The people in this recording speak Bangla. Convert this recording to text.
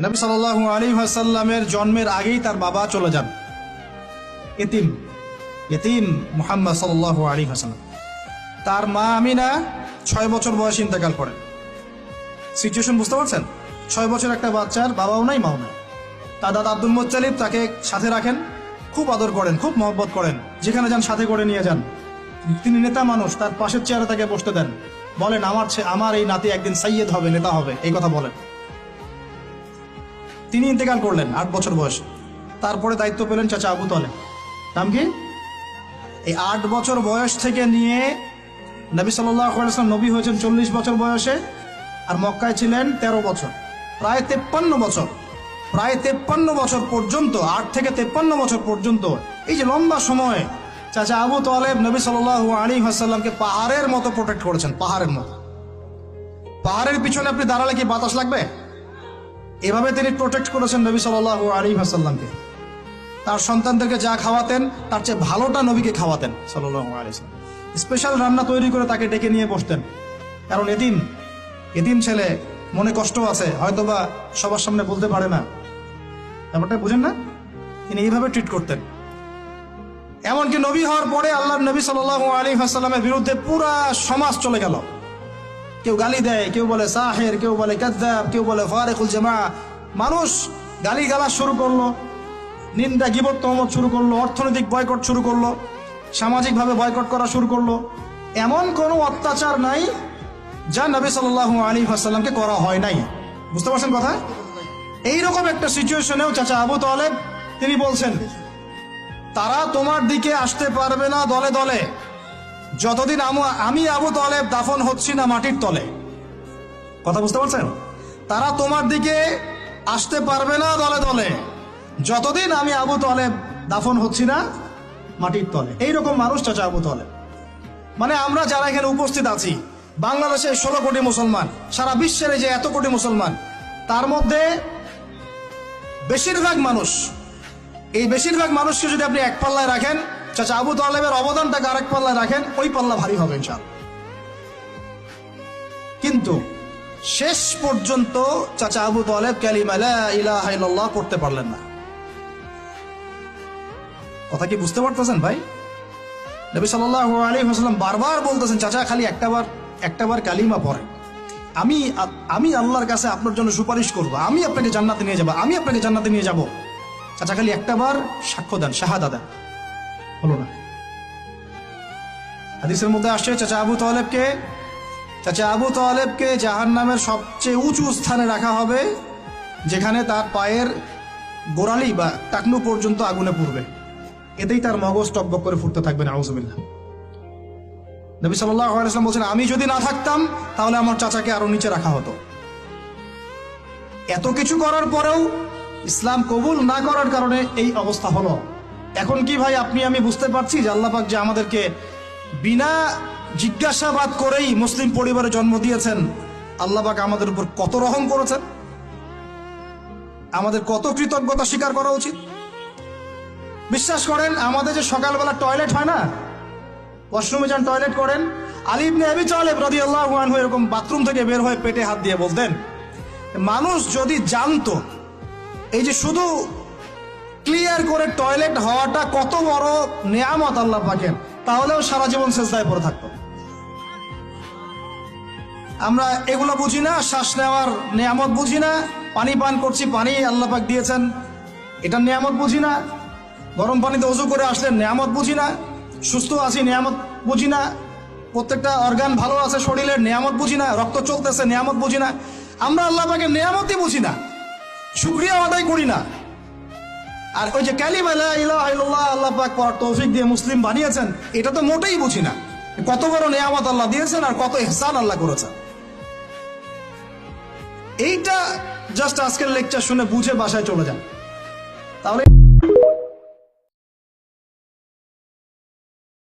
নবী সাল্লাল্লাহু আলাইহি ওয়াসাল্লামের জন্মের আগেই তার বাবা চলে যান, ইতিম মুহাম্মদ সাল্লাল্লাহু আলাইহি ওয়াসাল্লাম। তার মা আমিনা 6 বছর বয়সে ইন্তেকাল করেন। সিচুয়েশন বুঝতে পারছেন? 6 বছর একটা বাচ্চার বাবাও নাই মাও নাই। তার দাদা আব্দুল মুত্তালিব তাকে সাথে রাখেন, খুব আদর করেন, খুব মহব্বত করেন, যেখানে যান সাথে করে নিয়ে যান। তিনি নেতা মানুষ, তার পাশের চেয়ারে তাকে বসতে দেন, বলেন আমার এই নাতি একদিন সাইয়েদ হবে, নেতা হবে, এই কথা বলেন। তিনি ইন্তেকাল করলেন 8 বছর বয়সে। তারপরে দায়িত্ব পেলেন চাচা আবু তালেব। নাম কি? এই 8 বছর বয়স থেকে নিয়ে নবী সাল্লাল্লাহু আলাইহি ওয়াসাল্লাম নবী হয়েছেন 40 বছর বয়সে, আর মক্কায় ছিলেন 13 বছর, প্রায় 53 বছর। প্রায় 53 বছর পর্যন্ত, 8 থেকে 53 বছর পর্যন্ত, এই যে লম্বা সময় চাচা আবু তালেব নবী সাল্লাল্লাহু আলাইহি ওয়াসাল্লামকে পাহাড়ের মতো প্রোটেক্ট করেছেন, পাহাড়ের মতো। পাহাড়ের পিছনে আপনি দাঁড়ালে কি বাতাস লাগবে? এভাবে তিনি প্রোটেক্ট করেছেন নবী সাল্লাল্লাহু আলাইহি ওয়াসাল্লামকে। তার সন্তানদেরকে যা খাওয়াতেন তার চেয়ে ভালোটা নবীকে খাওয়াতেন সাল্লাল্লাহু আলাইহি ওয়াসাল্লাম। স্পেশাল রান্না তৈরি করে তাকে ডেকে নিয়ে বসতেন, কারণ এতিম ছেলে, মনে কষ্ট আছে, হয়তোবা সবার সামনে বলতে পারে না, ব্যাপারটা বুঝেন না? তিনি এইভাবে ট্রিট করতেন। এমনকি নবী হওয়ার পরে আল্লাহর নবী সাল্লাল্লাহু আলাইহি ওয়াসাল্লামের বিরুদ্ধে পুরা সমাজ চলে গেল। কেউ গালি দেয়, কেউ বলে সাহের, কেউ বলে কাযযাব, কেউ বলে ফারিকুল জামাআহ। মানুষ গালি গালাজ শুরু করলো, নিন্দা গীবত তহমত শুরু করলো, অর্থনৈতিক বয়কট শুরু করলো, সামাজিকভাবে বয়কট করা শুরু করলো। এমন কোনো অত্যাচার নাই যা নবী সাল্লাল্লাহু আলাইহি ওয়াসাল্লামকে করা হয় নাই। বুঝতে পারছেন কথা? এইরকম একটা সিচুয়েশনেও চাচা আবু তালেব তিনি বলছেন, তারা তোমার দিকে আসতে পারবে না দলে দলে যতদিন আমি আবু তালেব দাফন হচ্ছি না মাটির তলে। কথা বুঝতে পারছেন? তারা তোমার দিকে আসতে পারবে না দলে দলে যতদিন আমি আবু তালেব দাফন হচ্ছি না মাটির তলে। এইরকম মানুষ চাচা আবু তালেব। মানে আমরা যারা এখানে উপস্থিত আছি, বাংলাদেশে 16 কোটি মুসলমান, সারা বিশ্বের যে এত কোটি মুসলমান, তার মধ্যে বেশিরভাগ মানুষ, এই বেশিরভাগ মানুষকে যদি আপনি এক পাল্লায় রাখেন, চাচা আবু তালেবের অবদানটাকে আরেক পাল্লায় রাখেন, ওই পাল্লা ভারী হবে ইনশাআল্লাহ। কিন্তু শেষ পর্যন্ত চাচা আবু তালেব কালিমা লা ইলাহা ইল্লাল্লাহ করতে পারলেন না। কথা কি বুঝতে পারতেছেন ভাই? নবী সাল্লাল্লাহু আলাইহি ওয়াসাল্লাম বারবার বলতেছেন, চাচা খালি একটাবার কালিমা পড়েন, আমি আল্লাহর কাছে আপনার জন্য সুপারিশ করব, আমি আপনাকে জান্নাতে নিয়ে যাব, আমি আপনাকে জান্নাতে নিয়ে যাব। চাচা খালি একটাবার সাক্ষ্য দেন, শাহাদা দেন। হলো না। হাদিসের মধ্যে আসছে চাচা আবু তালেবকে জাহান্নামের সবচেয়ে উঁচু স্থানে রাখা হবে, যেখানে তার পায়ের গোড়ালি বা টাকনু পর্যন্ত আগুনে পুড়বে। এতেই তার মগজ টকবক করে ফুটতে থাকবে, নাউযুবিল্লাহ। নবী সাল্লাল্লাহু আলাইহি ওয়াসাল্লাম বলেছেন, আমি যদি না থাকতাম তাহলে আমার চাচাকে আরো নিচে রাখা হতো। এত কিছু করার পরেও ইসলাম কবুল না করার কারণে এই অবস্থা হলো। এখন কি ভাই আপনি আমি বুঝতে পারছি যে আল্লাহ পাক যে আমাদেরকে বিনা জিজ্ঞাসাবাদ করেই মুসলিম পরিবারে জন্ম দিয়েছেন, আল্লাহ পাক আমাদের উপর কত রহম করেছেন, আমাদের কত কৃতজ্ঞতা স্বীকার করা উচিত। বিশ্বাস করেন, আমাদের যে সকালবেলা টয়লেট হয় না, ওয়াশরুমে যান, টয়লেট করেন, আলী ইবনে আবি তালেব রাদিয়াল্লাহু আনহু এরকম বাথরুম থেকে বের হয়ে পেটে হাত দিয়ে বলতেন, মানুষ যদি জানতো এই যে শুধু ক্লিয়ার করে টয়লেট হওয়াটা কত বড় নেয়ামত আল্লাহ পাকের, তাহলেও সারা জীবন সেজদায় পড়ে থাকতো। আমরা এগুলো বুঝি না, শ্বাস নেওয়ার নেয়ামত বুঝি না, পানি পান করছি, পানি আল্লাহ পাক দিয়েছেন, এটা নেয়ামত বুঝি না, গরম পানিতে ওযু করে আসলেন নেয়ামত বুঝি না, সুস্থ আছি নেয়ামত বুঝি না, প্রত্যেকটা অর্গান ভালো আছে শরীরের নেয়ামত বুঝি না, রক্ত চলতেছে নেয়ামত বুঝি না। আমরা আল্লাহ পাকের নেয়ামতই বুঝি না, শুকরিয়া আদায় করি না। আর ওই যে কালিমা লা ইলাহা ইল্লাল্লাহ আল্লাহ পাক পড়ার তৌফিক দিয়ে মুসলিম বানিয়েছেন, এটা তো মোটেই বুঝি না। কত বড় নেয়ামত আল্লাহ দিয়েছেন আর কত ইহসান আল্লাহ করেছেন। এইটা জাস্ট আজকের লেকচার শুনে বুঝে বাসায় চলে যান।